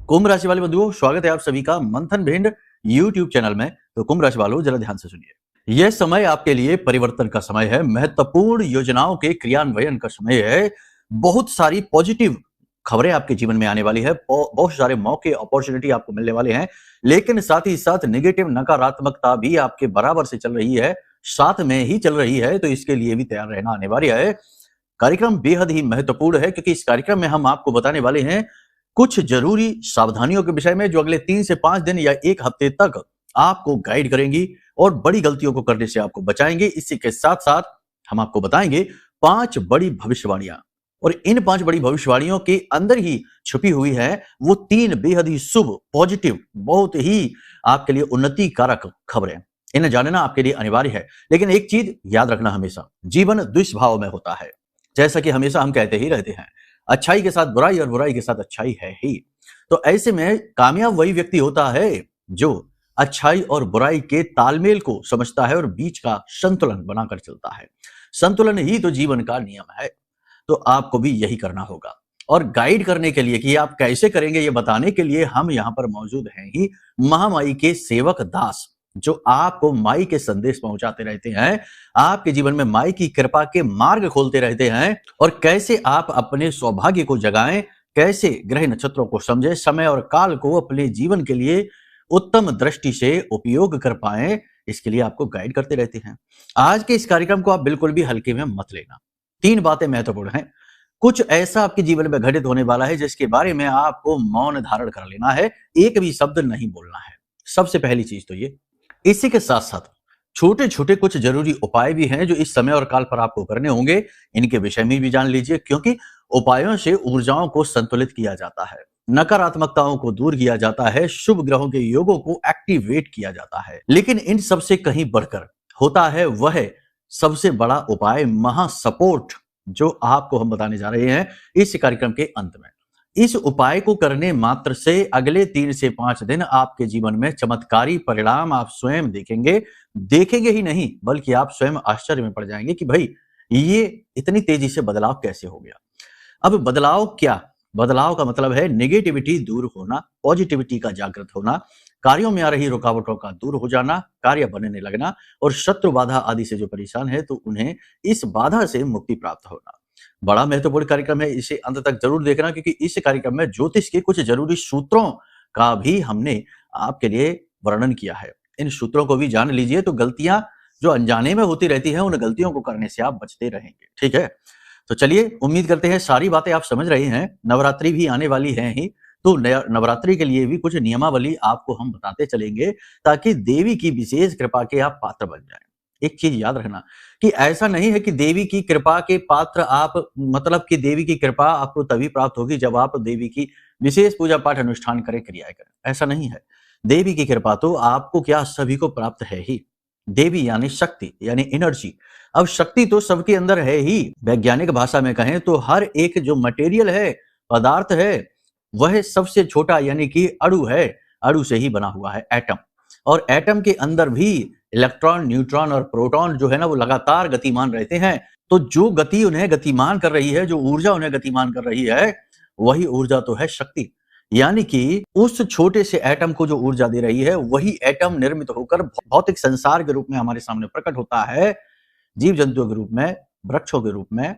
कुंभ राशि वाले बंधुओं, स्वागत है आप सभी का मंथन भिंड यूट्यूब चैनल में। तो कुंभ राशि वालों, जरा ध्यान से सुनिए। यह समय आपके लिए परिवर्तन का समय है, महत्वपूर्ण योजनाओं के क्रियान्वयन का समय है। बहुत सारी पॉजिटिव खबरें आपके जीवन में आने वाली है, बहुत सारे मौके अपॉर्चुनिटी आपको मिलने वाले हैं। लेकिन साथ ही साथ नेगेटिव नकारात्मकता भी आपके बराबर से चल रही है, साथ में ही चल रही है। तो इसके लिए भी तैयार रहना अनिवार्य है। कार्यक्रम बेहद ही महत्वपूर्ण है, क्योंकि इस कार्यक्रम में हम आपको बताने वाले हैं कुछ जरूरी सावधानियों के विषय में, जो अगले 3 से 5 दिन या 1 हफ्ते तक आपको गाइड करेंगी और बड़ी गलतियों को करने से आपको बचाएंगे। इसी के साथ साथ हम आपको बताएंगे 5 बड़ी भविष्यवाणियां, और इन 5 बड़ी भविष्यवाणियों के अंदर ही छुपी हुई है वो 3 बेहद ही शुभ, पॉजिटिव, बहुत ही आपके लिए उन्नति कारक खबरें। इन्हें जानना आपके लिए अनिवार्य है। लेकिन एक चीज याद रखना, हमेशा जीवन दुष्भाव में होता है। जैसा कि हमेशा हम कहते ही रहते हैं, अच्छाई के साथ बुराई और बुराई के साथ अच्छाई है ही। तो ऐसे में कामयाब वही व्यक्ति होता है जो अच्छाई और बुराई के तालमेल को समझता है और बीच का संतुलन बनाकर चलता है। संतुलन ही तो जीवन का नियम है। तो आपको भी यही करना होगा। और गाइड करने के लिए कि आप कैसे करेंगे, ये बताने के लिए हम यहां पर मौजूद हैं ही महामाई के सेवक दास, जो आपको माई के संदेश पहुंचाते रहते हैं, आपके जीवन में माई की कृपा के मार्ग खोलते रहते हैं, और कैसे आप अपने सौभाग्य को जगाएं, कैसे ग्रह नक्षत्रों को समझें, समय और काल को अपने जीवन के लिए उत्तम दृष्टि से उपयोग कर पाएं, इसके लिए आपको गाइड करते रहते हैं। आज के इस कार्यक्रम को आप बिल्कुल भी हल्के में मत लेना। 3 बातें महत्वपूर्ण हैं। कुछ ऐसा आपके जीवन में घटित होने वाला है जिसके बारे में आपको मौन धारण कर लेना है, एक भी शब्द नहीं बोलना है। सबसे पहली चीज तो ये। इसी के साथ साथ छोटे छोटे कुछ जरूरी उपाय भी हैं जो इस समय और काल पर आपको करने होंगे। इनके विषय में भी जान लीजिए, क्योंकि उपायों से ऊर्जाओं को संतुलित किया जाता है, नकारात्मकताओं को दूर किया जाता है, शुभ ग्रहों के योगों को एक्टिवेट किया जाता है। लेकिन इन सबसे कहीं बढ़कर होता है वह सबसे बड़ा उपाय, महा सपोर्ट, जो आपको हम बताने जा रहे हैं इस कार्यक्रम के अंत में। इस उपाय को करने मात्र से अगले 3 से 5 दिन आपके जीवन में चमत्कारी परिणाम आप स्वयं देखेंगे ही नहीं, बल्कि आप स्वयं आश्चर्य में पड़ जाएंगे कि भाई ये इतनी तेजी से बदलाव कैसे हो गया। अब बदलाव क्या? बदलाव का मतलब है नेगेटिविटी दूर होना, पॉजिटिविटी का जागृत होना, कार्यों में आ रही रुकावटों का दूर हो जाना, कार्य बनने लगना, और शत्रु बाधा आदि से जो परेशान है तो उन्हें इस बाधा से मुक्ति प्राप्त होना। बड़ा महत्वपूर्ण कार्यक्रम है, इसे अंत तक जरूर देखना, क्योंकि इस कार्यक्रम में ज्योतिष के कुछ जरूरी सूत्रों का भी हमने आपके लिए वर्णन किया है। इन सूत्रों को भी जान लीजिए, तो गलतियां जो अनजाने में होती रहती हैं, उन गलतियों को करने से आप बचते रहेंगे। ठीक है, तो चलिए, उम्मीद करते हैं सारी बातें आप समझ रहे हैं। नवरात्रि भी आने वाली है ही, तो नवरात्रि के लिए भी कुछ नियमावली आपको हम बताते चलेंगे, ताकि देवी की विशेष कृपा के आप पात्र बन जाएं। एक चीज याद रखना कि ऐसा नहीं है कि देवी की कृपा के पात्र आप, मतलब कि देवी की कृपा आपको तभी प्राप्त होगी जब आप देवी की विशेष पूजा पाठ अनुष्ठान करें, क्रियाएं करें। ऐसा नहीं है। देवी की कृपा तो आपको क्या, सभी को प्राप्त है ही। देवी यानी शक्ति, यानी एनर्जी। अब शक्ति तो सबके अंदर है ही। वैज्ञानिक भाषा में कहें तो हर एक जो मटेरियल है, पदार्थ है, वह सबसे छोटा यानी कि अणु है। अणु से ही बना हुआ है एटम, और एटम के अंदर भी इलेक्ट्रॉन, न्यूट्रॉन और प्रोटॉन जो है ना, वो लगातार गतिमान रहते हैं। तो जो गति उन्हें गतिमान कर रही है, जो ऊर्जा उन्हें गतिमान कर रही है, वही ऊर्जा तो है शक्ति। यानी कि उस छोटे से एटम को जो ऊर्जा दे रही है, वही एटम निर्मित होकर भौतिक संसार के रूप में हमारे सामने प्रकट होता है, जीव जंतुओं के रूप में, वृक्षों के रूप में।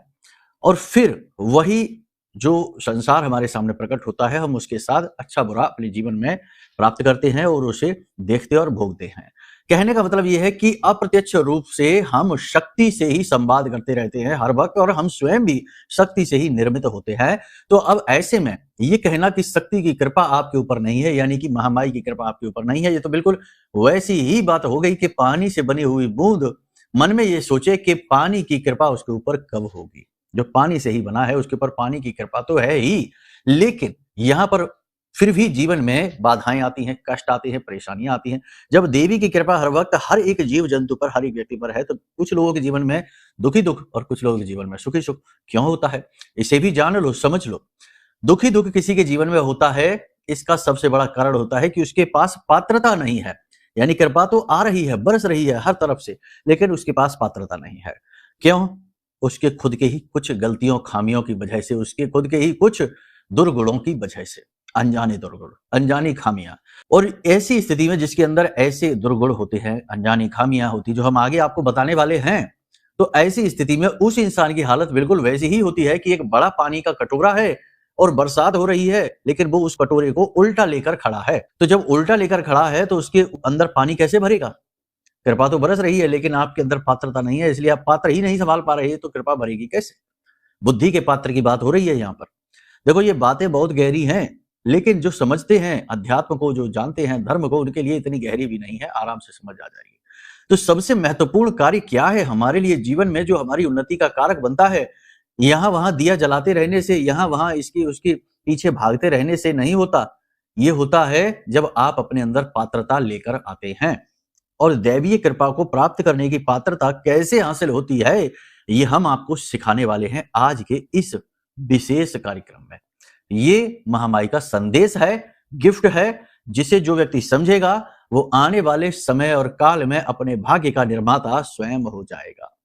और फिर वही जो संसार हमारे सामने प्रकट होता है, हम उसके साथ अच्छा बुरा अपने जीवन में प्राप्त करते हैं और उसे देखते और भोगते हैं। कहने का मतलब यह है कि अप्रत्यक्ष रूप से हम शक्ति से ही संवाद करते रहते हैं हर वक्त, और हम स्वयं भी शक्ति से ही निर्मित होते हैं। तो अब ऐसे में ये कहना कि शक्ति की कृपा आपके ऊपर नहीं है, यानी कि महामाई की कृपा आपके ऊपर नहीं है, ये तो बिल्कुल वैसी ही बात हो गई कि पानी से बनी हुई बूंद मन में ये सोचे कि पानी की कृपा उसके ऊपर कब होगी। जो पानी से ही बना है उसके ऊपर पानी की कृपा तो है ही, लेकिन यहां पर फिर भी जीवन में बाधाएं आती हैं, कष्ट आते हैं, परेशानियां आती हैं। जब देवी की कृपा हर वक्त हर एक जीव जंतु पर, हर एक व्यक्ति पर है, तो कुछ लोगों के जीवन में दुखी दुख और कुछ लोगों के जीवन में सुखी सुख क्यों होता है, इसे भी जान लो, समझ लो। दुखी दुख किसी के जीवन में होता है, इसका सबसे बड़ा कारण होता है कि उसके पास पात्रता नहीं है। यानी कृपा तो आ रही है, बरस रही है हर तरफ से, लेकिन उसके पास पात्रता नहीं है। क्यों? उसके खुद के ही कुछ गलतियों, खामियों की वजह से, उसके खुद के ही कुछ दुर्गुणों की वजह से। अनजाने दुर्गुण, अनजानी खामियां। और ऐसी स्थिति में जिसके अंदर ऐसे दुर्गुण होते हैं, अनजानी खामियां होती जो हम आगे आपको बताने वाले हैं, तो ऐसी स्थिति में उस इंसान की हालत बिल्कुल वैसी ही होती है कि एक बड़ा पानी का कटोरा है और बरसात हो रही है, लेकिन वो उस कटोरे को उल्टा लेकर खड़ा है। तो जब उल्टा लेकर खड़ा है तो उसके अंदर पानी कैसे भरेगा? कृपा तो बरस रही है, लेकिन आपके अंदर पात्रता नहीं है, इसलिए आप पात्र ही नहीं संभाल पा रहे, तो कृपा भरेगी कैसे? बुद्धि के पात्र की बात हो रही है यहाँ पर। देखो, ये बातें बहुत गहरी हैं, लेकिन जो समझते हैं अध्यात्म को, जो जानते हैं धर्म को, उनके लिए इतनी गहरी भी नहीं है, आराम से समझ आ जाएगी। तो सबसे महत्वपूर्ण कार्य क्या है हमारे लिए जीवन में, जो हमारी उन्नति का कारक बनता है? यहाँ वहां दिया जलाते रहने से, यहाँ वहां इसकी उसकी पीछे भागते रहने से नहीं होता। ये होता है जब आप अपने अंदर पात्रता लेकर आते हैं। और दैवीय कृपा को प्राप्त करने की पात्रता कैसे हासिल होती है, ये हम आपको सिखाने वाले हैं आज के इस विशेष कार्यक्रम में। ये महामाई का संदेश है, गिफ्ट है, जिसे जो व्यक्ति समझेगा वो आने वाले समय और काल में अपने भाग्य का निर्माता स्वयं हो जाएगा।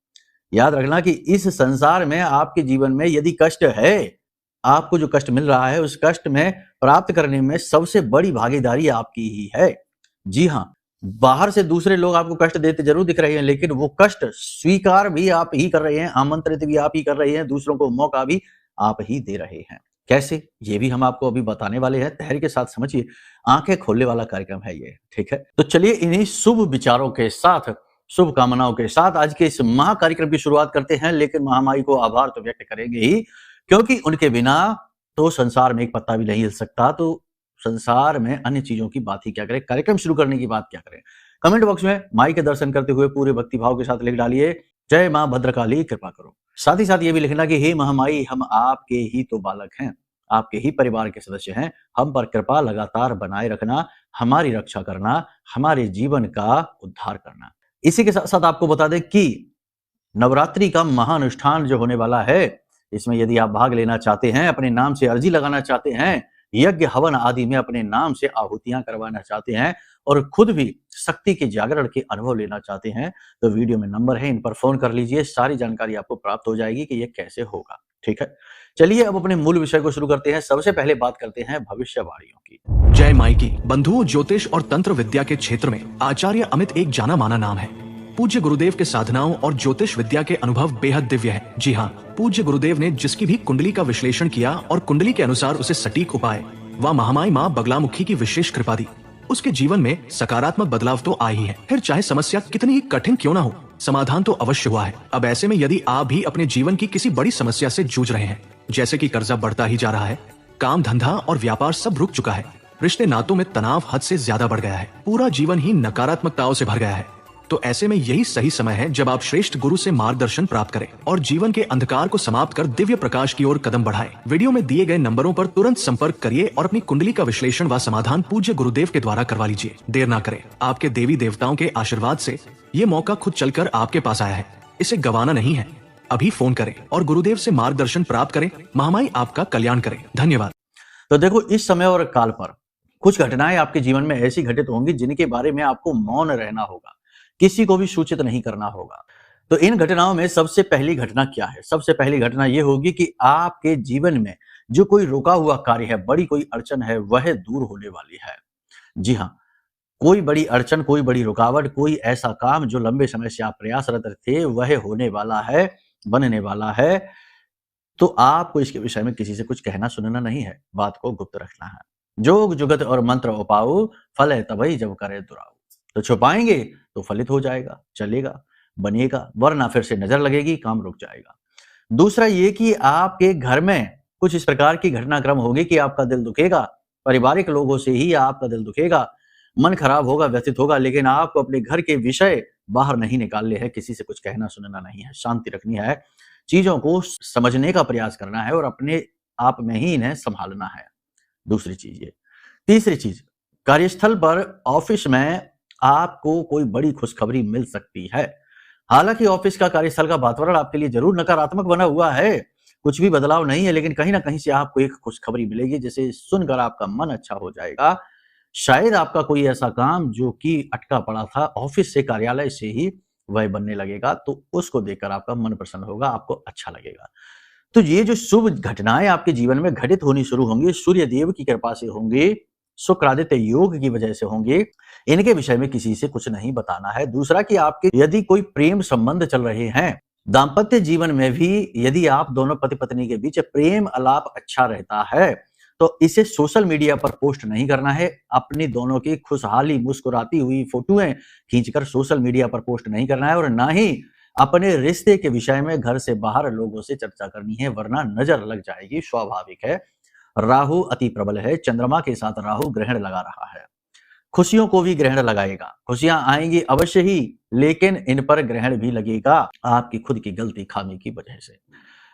याद रखना कि इस संसार में आपके जीवन में यदि कष्ट है, आपको जो कष्ट मिल रहा है, उस कष्ट में प्राप्त करने में सबसे बड़ी भागीदारी आपकी ही है। जी हाँ, बाहर से दूसरे लोग आपको कष्ट देते जरूर दिख रहे हैं, लेकिन वो कष्ट स्वीकार भी आप ही कर रहे हैं, आमंत्रित भी आप ही कर रहे हैं, दूसरों को मौका भी आप ही दे रहे हैं। कैसे? ये भी हम आपको अभी बताने वाले हैं। धैर्य के साथ समझिए, आंखें खोलने वाला कार्यक्रम है ये, ठीक है? तो चलिए इन्हीं शुभ विचारों के साथ, शुभ कामनाओं के साथ आज के इस महा कार्यक्रम की शुरुआत करते हैं। लेकिन महामाई को आभार तो व्यक्त करेंगे ही, क्योंकि उनके बिना तो संसार में एक पत्ता भी नहीं हिल सकता। तो संसार में अन्य चीजों की बात ही क्या करें, कार्यक्रम शुरू करने की बात क्या करें? कमेंट बॉक्स में माई के दर्शन करते हुए पूरे भक्ति भाव के साथ लिख डालिए, जय मां भद्रकाली कृपा करो। साथ ही साथ ये भी लिखना कि हे महामाई, हम आपके ही तो बालक हैं, आपके ही परिवार के सदस्य हैं, हम पर कृपा लगातार बनाए रखना, हमारी रक्षा करना, हमारे जीवन का उद्धार करना। इसी के साथ साथ आपको बता दें कि नवरात्रि का महानुष्ठान जो होने वाला है, इसमें यदि आप भाग लेना चाहते हैं, अपने नाम से अर्जी लगाना चाहते हैं, यज्ञ हवन आदि में अपने नाम से आहुतियां करवाना चाहते हैं और खुद भी शक्ति के जागरण के अनुभव लेना चाहते हैं, तो वीडियो में नंबर है, इन पर फोन कर लीजिए। सारी जानकारी आपको प्राप्त हो जाएगी कि यह कैसे होगा, ठीक है? चलिए अब अपने मूल विषय को शुरू करते हैं। सबसे पहले बात करते हैं भविष्यवाणियों की। जय माई की। बंधुओं, ज्योतिष और तंत्र विद्या के क्षेत्र में आचार्य अमित एक जाना माना नाम है। पूज्य गुरुदेव के साधनाओं और ज्योतिष विद्या के अनुभव बेहद दिव्य है। जी हाँ, पूज्य गुरुदेव ने जिसकी भी कुंडली का विश्लेषण किया और कुंडली के अनुसार उसे सटीक उपाय व महामाई माँ बगलामुखी की विशेष कृपा दी, उसके जीवन में सकारात्मक बदलाव तो आ ही है। फिर चाहे समस्या कितनी ही कठिन क्यों ना हो, समाधान तो अवश्य हुआ है। अब ऐसे में यदि आप भी अपने जीवन की किसी बड़ी समस्या से जूझ रहे हैं, जैसे कि कर्जा बढ़ता ही जा रहा है, काम धंधा और व्यापार सब रुक चुका है, रिश्ते नातों में तनाव हद से ज्यादा बढ़ गया है, पूरा जीवन ही नकारात्मकताओं से भर गया है, तो ऐसे में यही सही समय है जब आप श्रेष्ठ गुरु से मार्गदर्शन प्राप्त करें और जीवन के अंधकार को समाप्त कर दिव्य प्रकाश की ओर कदम बढ़ाएं। वीडियो में दिए गए नंबरों पर तुरंत संपर्क करिए और अपनी कुंडली का विश्लेषण व समाधान पूज्य गुरुदेव के द्वारा करवा लीजिए। देर ना करें, आपके देवी देवताओं के आशीर्वाद से ये मौका खुद चलकर आपके पास आया है, इसे गंवाना नहीं है। अभी फोन करें और गुरुदेव से मार्गदर्शन प्राप्त करें। महामाई आपका कल्याण करें। धन्यवाद। तो देखो, इस समय और काल पर कुछ घटनाएं आपके जीवन में ऐसी घटित होंगी जिनके बारे में आपको मौन रहना होगा, किसी को भी सूचित नहीं करना होगा। तो इन घटनाओं में सबसे पहली घटना क्या है? सबसे पहली घटना यह होगी कि आपके जीवन में जो कोई रुका हुआ कार्य है, बड़ी कोई अड़चन है, वह दूर होने वाली है। जी हाँ, कोई बड़ी अड़चन, कोई बड़ी रुकावट, कोई ऐसा काम जो लंबे समय से आप प्रयासरत थे, वह होने वाला है, बनने वाला है। तो आपको इसके विषय में किसी से कुछ कहना सुनना नहीं है, बात को गुप्त रखना है। जोग जुगत और मंत्र उपाऊ, फल है तभी जब करे दुराऊ। तो छुपाएंगे तो फलित हो जाएगा, चलेगा, बनेगा, वरना फिर से नजर लगेगी, काम रुक जाएगा। दूसरा ये कि आपके घर में कुछ इस प्रकार की घटनाक्रम होगी कि आपका दिल दुखेगा, पारिवारिक लोगों से ही आपका दिल दुखेगा, मन खराब होगा, व्यथित होगा, लेकिन आपको अपने घर के विषय बाहर नहीं निकालने हैं, किसी से कुछ कहना सुनना नहीं है, शांति रखनी है, चीजों को समझने का प्रयास करना है और अपने आप में ही इन्हें संभालना है। दूसरी चीज ये। तीसरी चीज, कार्यस्थल पर, ऑफिस में आपको कोई बड़ी खुशखबरी मिल सकती है। हालांकि ऑफिस का, कार्यस्थल का वातावरण आपके लिए जरूर नकारात्मक बना हुआ है, कुछ भी बदलाव नहीं है, लेकिन कहीं ना कहीं से आपको एक खुशखबरी मिलेगी जिसे सुनकर आपका मन अच्छा हो जाएगा। शायद आपका कोई ऐसा काम जो कि अटका पड़ा था ऑफिस से, कार्यालय से ही, वह बनने लगेगा, तो उसको देखकर आपका मन प्रसन्न होगा, आपको अच्छा लगेगा। तो ये जो शुभ घटनाएं आपके जीवन में घटित होनी शुरू होंगी, सूर्य देव की कृपा से होंगी, शुक्रादित्य योग की वजह से होंगे। इनके विषय में किसी से कुछ नहीं बताना है। दूसरा कि आपके यदि कोई प्रेम संबंध चल रहे हैं, दाम्पत्य जीवन में भी यदि आप दोनों पति पत्नी के बीच प्रेम अलाप अच्छा रहता है, तो इसे सोशल मीडिया पर पोस्ट नहीं करना है। अपनी दोनों की खुशहाली मुस्कुराती हुई फोटोएं खींचकर सोशल मीडिया पर पोस्ट नहीं करना है, और ना ही अपने रिश्ते के विषय में घर से बाहर लोगों से चर्चा करनी है, वरना नजर लग जाएगी। स्वाभाविक है, राहु अति प्रबल है, चंद्रमा के साथ राहु ग्रहण लगा रहा है, खुशियों को भी ग्रहण लगाएगा। खुशियां आएंगी अवश्य ही, लेकिन इन पर ग्रहण भी लगेगा आपकी खुद की गलती खामी की वजह से।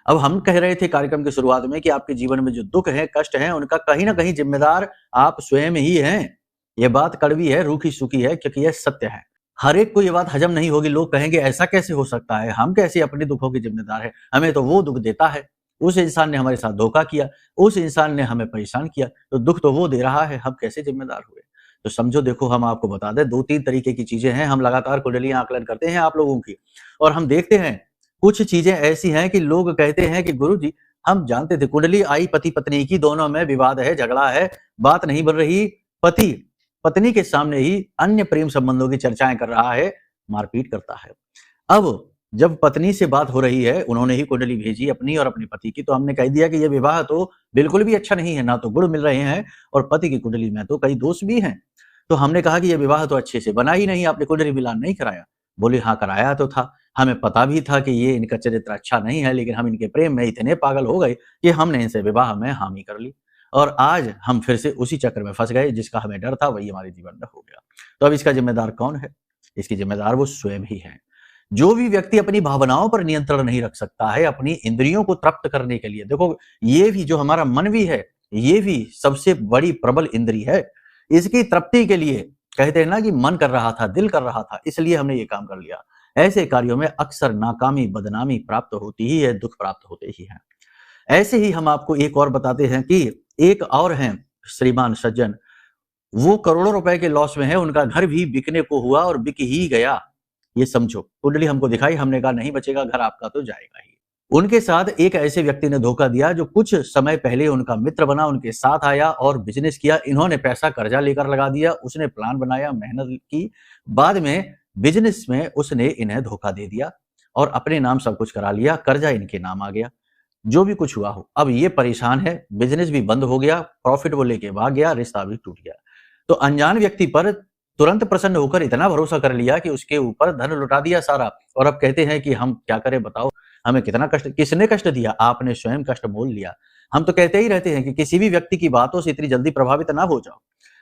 अब हम कह रहे थे कार्यक्रम की शुरुआत में कि आपके जीवन में जो दुख है, कष्ट है, उनका कहीं ना कहीं जिम्मेदार आप स्वयं ही हैं। ये बात कड़वी है, रूखी सूखी है, क्योंकि यह सत्य है। हर एक को ये बात हजम नहीं होगी। लोग कहेंगे ऐसा कैसे हो सकता है, हम कैसे अपने दुखों के जिम्मेदार है, हमें तो वो दुख देता है, उस इंसान ने हमारे साथ धोखा किया, उस इंसान ने हमें परेशान किया, तो दुख तो वो दे रहा है, हम कैसे जिम्मेदार हुए। तो समझो, देखो हम आपको बता दें, 2-3 तरीके की चीजें हैं। हम लगातार कुंडली आकलन करते हैं आप लोगों की, और हम देखते हैं कुछ चीजें ऐसी हैं कि लोग कहते हैं कि गुरुजी हम जानते थे, कुंडली आई पति पत्नी की, दोनों में विवाद है, झगड़ा है, बात नहीं बन रही, पति पत्नी के सामने ही अन्य प्रेम संबंधों की चर्चाएं कर रहा है, मारपीट करता है। अब जब पत्नी से बात हो रही है, उन्होंने ही कुंडली भेजी अपनी और अपने पति की, तो हमने कह दिया कि यह विवाह तो बिल्कुल भी अच्छा नहीं है, ना तो गुण मिल रहे हैं, और पति की कुंडली में तो कई दोष भी हैं। तो हमने कहा कि यह विवाह तो अच्छे से बना ही नहीं, आपने कुंडली मिलान नहीं कराया। बोले हाँ कराया तो था, हमें पता भी था कि ये इनका चरित्र अच्छा नहीं है, लेकिन हम इनके प्रेम में इतने पागल हो गए कि हमने इनसे विवाह में हामी कर ली, और आज हम फिर से उसी चक्कर में फंस गए। जिसका हमें डर था वही हमारे जीवन में हो गया। तो अब इसका जिम्मेदार कौन है? इसकी जिम्मेदार वो स्वयं ही है। जो भी व्यक्ति अपनी भावनाओं पर नियंत्रण नहीं रख सकता है, अपनी इंद्रियों को तृप्त करने के लिए, देखो ये भी जो हमारा मन भी है, ये भी सबसे बड़ी प्रबल इंद्री है। इसकी तृप्ति के लिए कहते हैं ना कि मन कर रहा था, दिल कर रहा था, इसलिए हमने ये काम कर लिया। ऐसे कार्यों में अक्सर नाकामी, बदनामी प्राप्त होती ही है, दुख प्राप्त होते ही है। ऐसे ही हम आपको एक और बताते हैं कि एक और हैं श्रीमान सज्जन, वो करोड़ों रुपए के लॉस में है, उनका घर भी बिकने को हुआ और बिक ही गया। ये समझो, कुंडली हमको दिखाई, हमने कहा नहीं बचेगा घर आपका तो जाएगा ही। उनके साथ एक ऐसे व्यक्ति ने धोखा दिया जो कुछ समय पहले उनका मित्र बना, उनके साथ आया और बिजनेस किया। इन्होंने पैसा कर्जा लेकर लगा दिया, उसने प्लान बनाया, मेहनत की, बाद में बिजनेस में उसने इन्हें धोखा दे दिया और अपने नाम सब कुछ करा लिया, कर्जा इनके नाम आ गया। जो भी कुछ हुआ हो, अब ये परेशान है, बिजनेस भी बंद हो गया, प्रॉफिट वो लेके भाग गया, रिश्ता भी टूट गया। तो अनजान व्यक्ति पर तुरंत प्रसन्न होकर इतना भरोसा कर लिया कि उसके ऊपर धन लुटा दिया सारा, और अब कहते हैं कि हम क्या करें बताओ, हमें कितना कष्ट, किसने कष्ट दिया? आपने स्वयं कष्ट मोल लिया। हम तो कहते ही रहते हैं कि किसी भी व्यक्ति की बातों से इतनी जल्दी प्रभावित ना हो जाओ।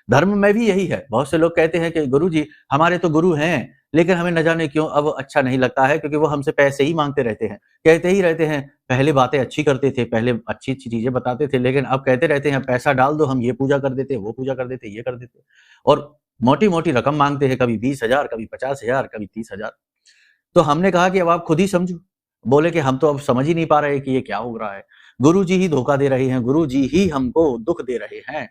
धर्म में भी यही है। बहुत से लोग कहते हैं कि गुरुजी हमारे तो गुरु हैं, लेकिन हमें न जाने क्यों अब अच्छा नहीं लगता है, क्योंकि वो हमसे पैसे ही मांगते रहते हैं, कहते ही रहते हैं पहले बातें अच्छी करते थे, पहले अच्छी अच्छी चीजें बताते थे, लेकिन अब कहते रहते हैं पैसा डाल दो, हम ये पूजा कर देते, वो पूजा कर देते, ये कर देते, और मोटी मोटी रकम मांगते हैं, कभी 20,000, कभी 50,000, कभी 30,000। तो हमने कहा कि अब आप खुद ही समझो। बोले कि हम तो अब समझ ही नहीं पा रहे कि ये क्या हो रहा है, गुरु जी ही धोखा दे रहे हैं, गुरु जी ही हमको दुख दे रहे हैं।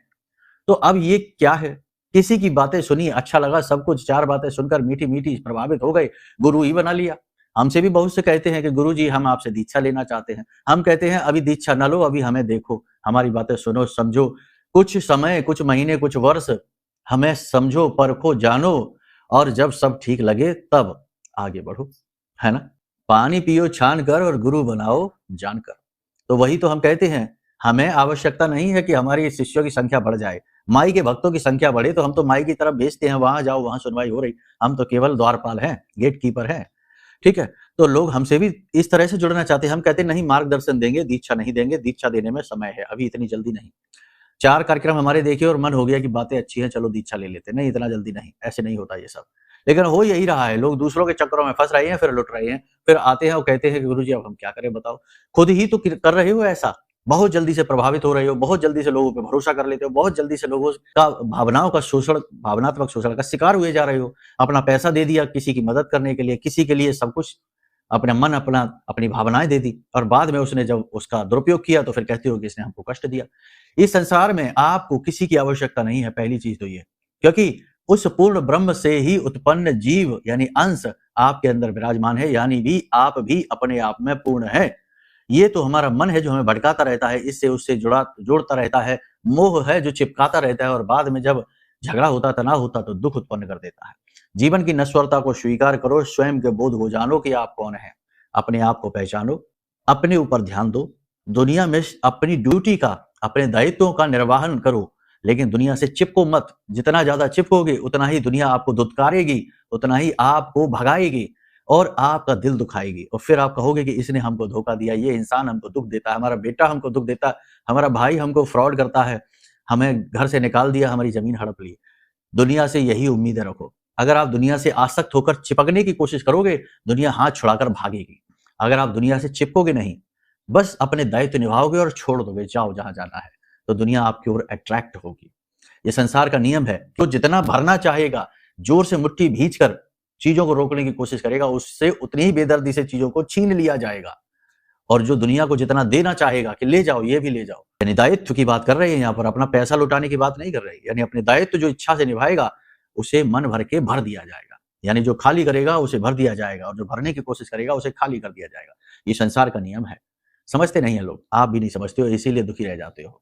तो अब ये क्या है? किसी की बातें सुनी, अच्छा लगा, सब कुछ, 4 बातें सुनकर मीठी मीठी प्रभावित हो गए, गुरु ही बना लिया। हमसे भी बहुत से कहते हैं कि गुरु जी हम आपसे दीक्षा लेना चाहते हैं। हम कहते हैं अभी दीक्षा न लो, अभी हमें देखो, हमारी बातें सुनो, समझो, कुछ समय, कुछ महीने, कुछ वर्ष हमें समझो, परखो, जानो, और जब सब ठीक लगे तब आगे बढ़ो, है ना? पानी पियो छान कर और गुरु बनाओ जानकर। तो वही तो हम कहते हैं, हमें आवश्यकता नहीं है कि हमारी शिष्यों की संख्या बढ़ जाए, माई के भक्तों की संख्या बढ़े तो हम तो माई की तरफ भेजते हैं, वहां जाओ, वहां सुनवाई हो रही। हम तो केवल द्वारपाल हैं, गेट कीपर हैं, ठीक है? तो लोग हमसे भी इस तरह से जुड़ना चाहते हैं। हम कहते नहीं, मार्गदर्शन देंगे, दीक्षा नहीं देंगे, दीक्षा देने में समय है, अभी इतनी जल्दी नहीं। 4 कार्यक्रम हमारे देखे और मन हो गया कि बातें अच्छी हैं, चलो दीक्षा ले लेते, नहीं इतना जल्दी नहीं, ऐसे नहीं होता ये सब। लेकिन हो यही रहा है, लोग दूसरों के चक्करों में फंस रहे हैं, फिर लुट रहे हैं, फिर आते हैं और कहते हैं कि गुरुजी अब हम क्या करें बताओ। खुद ही तो कर रहे हो ऐसा, बहुत जल्दी से प्रभावित हो रहे हो, बहुत जल्दी से लोगों पे भरोसा कर लेते हो, बहुत जल्दी से लोगों का भावनाओं का शोषण, भावनात्मक शोषण का शिकार हुए जा रहे हो। अपना पैसा दे दिया किसी की मदद करने के लिए, किसी के लिए सब कुछ, अपना मन, अपनी भावनाएं दे दी, और बाद में उसने जब उसका दुरुपयोग किया तो फिर कहते हो कि इसने हमको कष्ट दिया। इस संसार में आपको किसी की आवश्यकता नहीं है, पहली चीज तो ये, क्योंकि उस पूर्ण ब्रह्म से ही उत्पन्न जीव यानी अंश आपके अंदर विराजमान है, यानी भी आप भी अपने आप में पूर्ण है। ये तो हमारा मन है जो हमें भटकाता रहता है, इससे उससे जोड़ता रहता है। मोह है जो चिपकाता रहता है और बाद में जब झगड़ा होता, तनाव होता तो दुख उत्पन्न कर देता है। जीवन की नश्वरता को स्वीकार करो, स्वयं के बोध को जानो कि आप कौन हैं। अपने आप को पहचानो, अपने ऊपर ध्यान दो, दुनिया में अपनी ड्यूटी का, अपने दायित्वों का निर्वहन करो, लेकिन दुनिया से चिपको मत। जितना ज्यादा चिपकोगे उतना ही दुनिया आपको धुतकारेगी, उतना ही आपको भगाएगी और आपका दिल दुखाएगी और फिर आप कहोगे कि इसने हमको धोखा दिया, ये इंसान हमको दुख देता है, हमारा बेटा हमको दुख देता है, हमारा भाई हमको फ्रॉड करता है, हमें घर से निकाल दिया, हमारी जमीन हड़प ली। दुनिया से यही उम्मीदें रखो। अगर आप दुनिया से आसक्त होकर चिपकने की कोशिश करोगे, दुनिया हाथ छुड़ाकर भागेगी। अगर आप दुनिया से चिपकोगे नहीं, बस अपने दायित्व निभाओगे और छोड़ दोगे, जाओ जहां जाना है, तो दुनिया आपकी ओर अट्रैक्ट होगी। ये संसार का नियम है। तो जितना भरना चाहेगा, जोर से मुट्ठी भींचकर चीजों को रोकने की कोशिश करेगा, उससे उतनी ही बेदर्दी से चीजों को छीन लिया जाएगा। और जो दुनिया को जितना देना चाहेगा कि ले जाओ, ये भी ले जाओ, यानी दायित्व की बात कर रहे हैं यहाँ पर, अपना पैसा लुटाने की बात नहीं कर रहे, यानी अपने दायित्व जो इच्छा से निभाएगा उसे मन भर के भर दिया जाएगा। यानी जो खाली करेगा उसे भर दिया जाएगा और जो भरने की कोशिश करेगा उसे खाली कर दिया जाएगा। ये संसार का नियम है। समझते नहीं है लोग, आप भी नहीं समझते हो, इसीलिए दुखी रह जाते हो।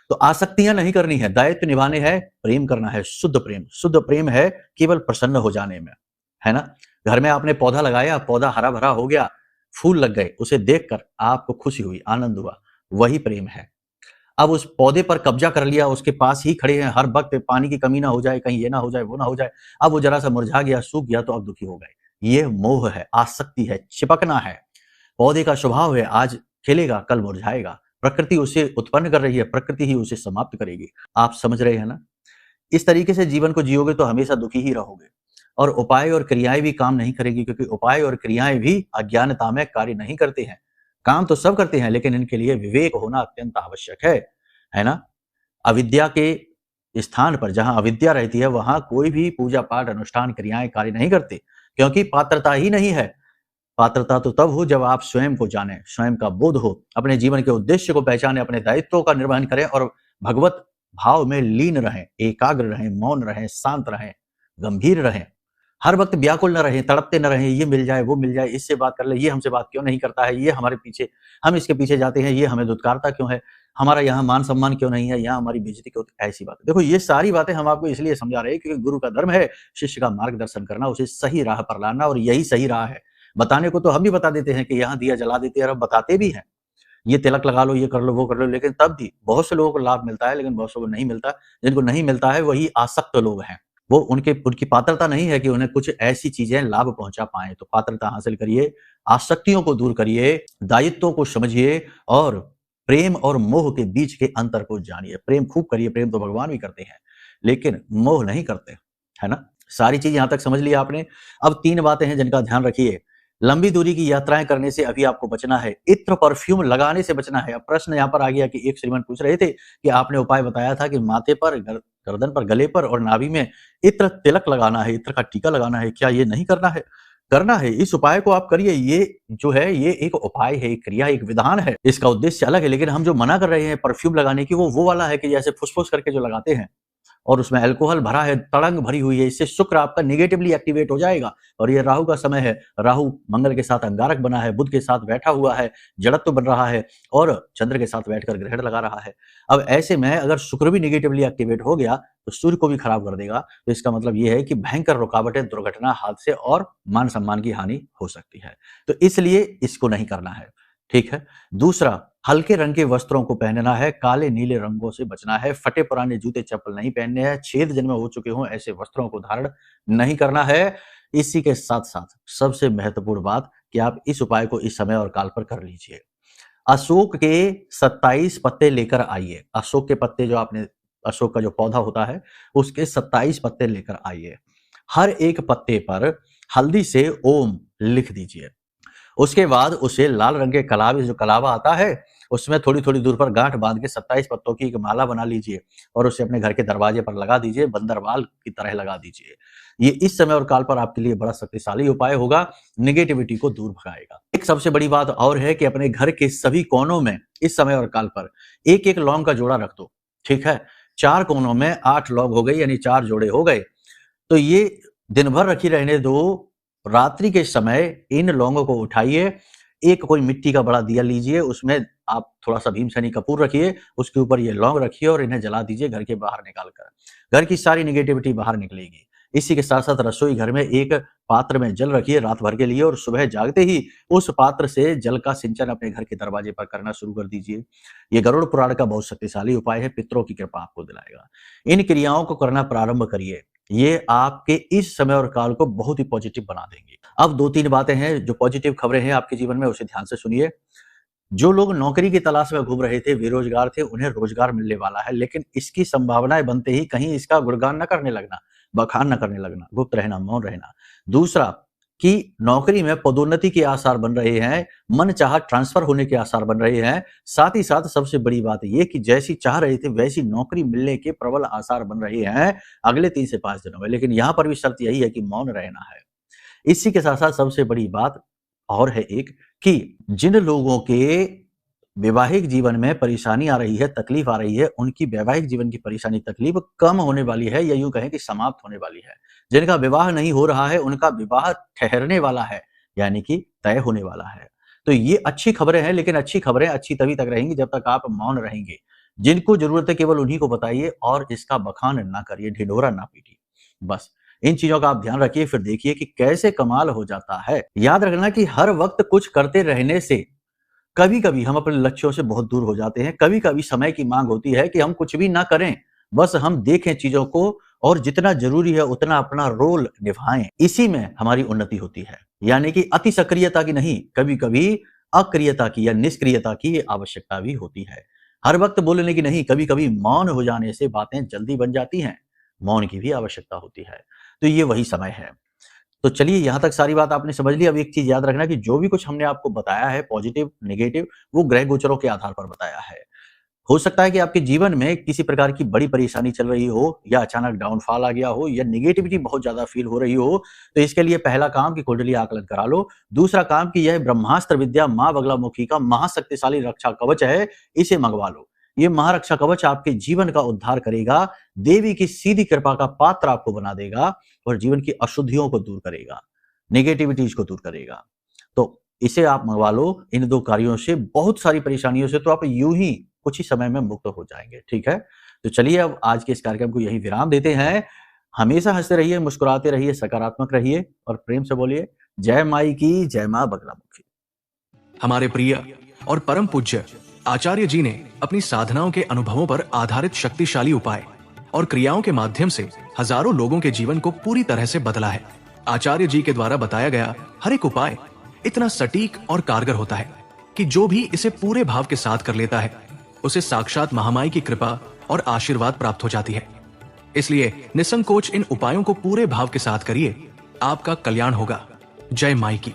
तो आसक्तियां नहीं करनी है, दायित्व निभाने हैं, प्रेम करना है, शुद्ध प्रेम। शुद्ध प्रेम है केवल प्रसन्न हो जाने में, है ना। घर में आपने पौधा लगाया, पौधा हरा भरा हो गया, फूल लग गए, उसे देखकर आपको खुशी हुई, आनंद हुआ, वही प्रेम है। अब उस पौधे पर कब्जा कर लिया, उसके पास ही खड़े हैं, हर वक्त पानी की कमी ना हो जाए, कहीं ये ना हो जाए, वो ना हो जाए, अब वो जरा सा मुरझा गया, सूख गया, तो अब दुखी हो गए। ये मोह है, आसक्ति है, चिपकना है। पौधे का स्वभाव है, आज खिलेगा कल मुरझाएगा, प्रकृति उसे उत्पन्न कर रही है, प्रकृति ही उसे समाप्त करेगी। आप समझ रहे हैं ना। इस तरीके से जीवन को जियोगे तो हमेशा दुखी ही रहोगे और उपाय और क्रियाएं भी काम नहीं करेगी, क्योंकि उपाय और क्रियाएं भी अज्ञानता में कार्य नहीं करते हैं। काम तो सब करते हैं, लेकिन इनके लिए विवेक होना अत्यंत आवश्यक है ना। अविद्या के स्थान पर, जहां अविद्या रहती है, वहां कोई भी पूजा पाठ अनुष्ठान क्रियाएं कार्य नहीं करते, क्योंकि पात्रता ही नहीं है। पात्रता तो तब हो जब आप स्वयं को जाने, स्वयं का बोध हो, अपने जीवन के उद्देश्य को पहचाने, अपने दायित्वों का निर्वहन करें और भगवत भाव में लीन रहें, एकाग्र रहें, मौन रहें, शांत रहें, गंभीर रहें। हर वक्त व्याकुल न रहें, तड़पते न रहें, ये मिल जाए, वो मिल जाए, इससे बात कर ले, ये हमसे बात क्यों नहीं करता है, ये हमारे पीछे, हम इसके पीछे जाते हैं, ये हमें धुतकारता क्यों है, हमारा यहाँ मान सम्मान क्यों नहीं है, यहाँ हमारी बेइज्जती क्यों। ऐसी बात देखो, ये सारी बातें हम आपको इसलिए समझा रहे हैं क्योंकि गुरु का धर्म है शिष्य का मार्गदर्शन करना, उसे सही राह पर लाना, और यही सही राह है। बताने को तो हम भी बता देते हैं कि यहाँ दिया जला देते हैं, और हम बताते भी हैं, ये तिलक लगा लो, ये कर लो, वो कर लो, लेकिन तब भी बहुत से लोगों को लाभ मिलता है, लेकिन बहुत से को नहीं मिलता। जिनको नहीं मिलता है वही आसक्त लोग हैं। वो उनकी पात्रता नहीं है कि उन्हें कुछ ऐसी चीजें लाभ पहुंचा पाए। तो पात्रता हासिल करिए, आसक्तियों को दूर करिए, दायित्वों को समझिए और प्रेम और मोह के बीच के अंतर को जानिए। प्रेम खूब करिए, प्रेम तो भगवान भी करते हैं, लेकिन मोह नहीं करते, है ना। सारी चीज यहां तक समझ लिया आपने। अब 3 बातें हैं जिनका ध्यान रखिए। लंबी दूरी की यात्राएं करने से अभी आपको बचना है, इत्र परफ्यूम लगाने से बचना है। अब प्रश्न यहाँ पर आ गया कि एक श्रीमान पूछ रहे थे कि आपने उपाय बताया था कि माथे पर, गर्दन पर, गले पर और नाभि में इत्र तिलक लगाना है, इत्र का टीका लगाना है, क्या ये नहीं करना है? करना है। इस उपाय को आप करिए। ये जो है ये एक उपाय है, एक क्रिया, एक विधान है, इसका उद्देश्य अलग है। लेकिन हम जो मना कर रहे हैं परफ्यूम लगाने की, वो वाला है कि जैसे फुसफुस करके जो लगाते हैं और उसमें अल्कोहल भरा है, तड़ंग भरी हुई है, इससे शुक्र आपका निगेटिवली एक्टिवेट हो जाएगा। और ये राहु का समय है, राहु मंगल के साथ अंगारक बना है, बुध के साथ बैठा हुआ है, जड़त्व बन रहा है और चंद्र के साथ बैठकर ग्रहण लगा रहा है। अब ऐसे में अगर शुक्र भी निगेटिवली एक्टिवेट हो गया तो सूर्य को भी खराब कर देगा। तो इसका मतलब ये है कि भयंकर रुकावटें, दुर्घटना, हादसे और मान सम्मान की हानि हो सकती है। तो इसलिए इसको नहीं करना है, ठीक है। दूसरा, हल्के रंग के वस्त्रों को पहनना है, काले नीले रंगों से बचना है, फटे पुराने जूते चप्पल नहीं पहनने हैं, छेद जिनमें हो चुके हों ऐसे वस्त्रों को धारण नहीं करना है। इसी के साथ साथ सबसे महत्वपूर्ण बात कि आप इस उपाय को इस समय और काल पर कर लीजिए। अशोक के 27 पत्ते लेकर आइए। अशोक के पत्ते जो आपने, अशोक का जो पौधा होता है उसके 27 पत्ते लेकर आइए। हर एक पत्ते पर हल्दी से ओम लिख दीजिए। उसके बाद उसे लाल रंग के कलावे, जो कलावा आता है, उसमें थोड़ी थोड़ी दूर पर गांठ बांध के 27 पत्तों की एक माला बना लीजिए और उसे अपने घर के दरवाजे पर लगा दीजिए, बंदरवाल की तरह लगा दीजिए। ये इस समय और काल पर आपके लिए बड़ा शक्तिशाली उपाय होगा, निगेटिविटी को दूर भगाएगा। एक सबसे बड़ी बात और है कि अपने घर के सभी कोनों में इस समय और काल पर एक एक लौंग का जोड़ा रख दो, ठीक है। 4 कोनों में 8 लौंग हो गए, यानी 4 जोड़े हो गए। तो ये दिन भर रखी रहने दो। रात्रि के समय इन लौंगों को उठाइए, एक कोई मिट्टी का बड़ा दिया लीजिए, उसमें आप थोड़ा सा भीमसेनी कपूर रखिए, उसके ऊपर ये लौंग रखिए और इन्हें जला दीजिए घर के बाहर निकाल कर। घर की सारी नेगेटिविटी बाहर निकलेगी। इसी के साथ साथ रसोई घर में एक पात्र में जल रखिए रात भर के लिए और सुबह जागते ही उस पात्र से जल का सिंचन अपने घर के दरवाजे पर करना शुरू कर दीजिए। ये गरुड़ पुराण का बहुत शक्तिशाली उपाय है, पितरों की कृपा आपको दिलाएगा। इन क्रियाओं को करना प्रारंभ करिए, ये आपके इस समय और काल को बहुत ही पॉजिटिव बना देंगे। अब 2-3 बातें हैं जो पॉजिटिव खबरें हैं आपके जीवन में, उसे ध्यान से सुनिए। जो लोग नौकरी की तलाश में घूम रहे थे, बेरोजगार थे, उन्हें रोजगार मिलने वाला है, लेकिन इसकी संभावनाएं बनते ही कहीं इसका गुणगान न करने लगना, बखान न करने लगना, गुप्त रहना, मौन रहना। दूसरा कि नौकरी में पदोन्नति के आसार बन रहे हैं, मनचाहा ट्रांसफर होने के आसार बन रहे हैं। साथ ही साथ सबसे बड़ी बात ये कि जैसी चाह रहे थे वैसी नौकरी मिलने के प्रबल आसार बन रहे हैं अगले 3 से 5 दिनों में। लेकिन यहां पर भी शर्त यही है कि मौन रहना है। इसी के साथ साथ सबसे बड़ी बात और है एक कि जिन लोगों के वैवाहिक जीवन में परेशानी आ रही है, तकलीफ आ रही है, उनकी वैवाहिक जीवन की परेशानी तकलीफ कम होने वाली है या यूं कहें कि समाप्त होने वाली है। जिनका विवाह नहीं हो रहा है, उनका विवाह ठहरने वाला है, यानी कि तय होने वाला है। तो ये अच्छी खबरें हैं, लेकिन अच्छी खबरें अच्छी तभी तक रहेंगी जब तक आप मौन रहेंगे। जिनको जरूरत है केवल उन्हीं को बताइए और इसका बखान ना करिए, ढिढोरा ना पीटिए। बस इन चीजों का आप ध्यान रखिए, फिर देखिए कि कैसे कमाल हो जाता है। याद रखना कि हर वक्त कुछ करते रहने से कभी-कभी हम अपने लक्ष्यों से बहुत दूर हो जाते हैं। कभी-कभी समय की मांग होती है कि हम कुछ भी ना करें, बस हम देखें चीजों को और जितना जरूरी है उतना अपना रोल निभाएं। इसी में हमारी उन्नति होती है। यानी कि अति सक्रियता की नहीं, कभी-कभी अक्रियता की या निष्क्रियता की आवश्यकता भी होती है। हर वक्त बोलने की नहीं, कभी-कभी मौन हो जाने से बातें जल्दी बन जाती हैं। मौन की भी आवश्यकता होती है। तो ये वही समय है। तो चलिए यहां तक सारी बात आपने समझ ली। अब एक चीज याद रखना कि जो भी कुछ हमने आपको बताया है पॉजिटिव, नेगेटिव, वो ग्रह गोचरों के आधार पर बताया है। हो सकता है कि आपके जीवन में किसी प्रकार की बड़ी परेशानी चल रही हो या अचानक डाउनफॉल आ गया हो या नेगेटिविटी बहुत ज्यादा फील हो रही हो, तो इसके लिए पहला काम कि कुंडली आकलन करा लो। दूसरा काम कि यह ब्रह्मास्त्र विद्या मां बगलामुखी का महाशक्तिशाली रक्षा कवच है, इसे मंगवा लो। ये महारक्षा कवच आपके जीवन का उद्धार करेगा, देवी की सीधी कृपा का पात्र आपको बना देगा और जीवन की अशुद्धियों को दूर करेगा, नेगेटिविटीज को दूर करेगा। तो इसे आप मंगवा लो। इन 2 कार्यों से, बहुत सारी परेशानियों से तो आप यूं ही कुछ ही समय में मुक्त हो जाएंगे। ठीक है, तो चलिए अब आज के इस कार्यक्रम को यही विराम देते हैं। हमेशा हंसते रहिए, मुस्कुराते रहिए, सकारात्मक रहिए और प्रेम से बोलिए जय माई की, जय मां बगलामुखी। हमारे प्रिय और परम पूज्य आचार्य जी ने अपनी साधनाओं के अनुभवों पर आधारित शक्तिशाली उपाय और क्रियाओं के माध्यम से हजारों लोगों के जीवन को पूरी तरह से बदला है। आचार्य जी के द्वारा बताया गया हर एक उपाय इतना सटीक और कारगर होता है कि जो भी इसे पूरे भाव के साथ कर लेता है उसे साक्षात महामाई की कृपा और आशीर्वाद प्राप्त हो जाती है। इसलिए निसंकोच इन उपायों को पूरे भाव के साथ करिए, आपका कल्याण होगा। जय माई की।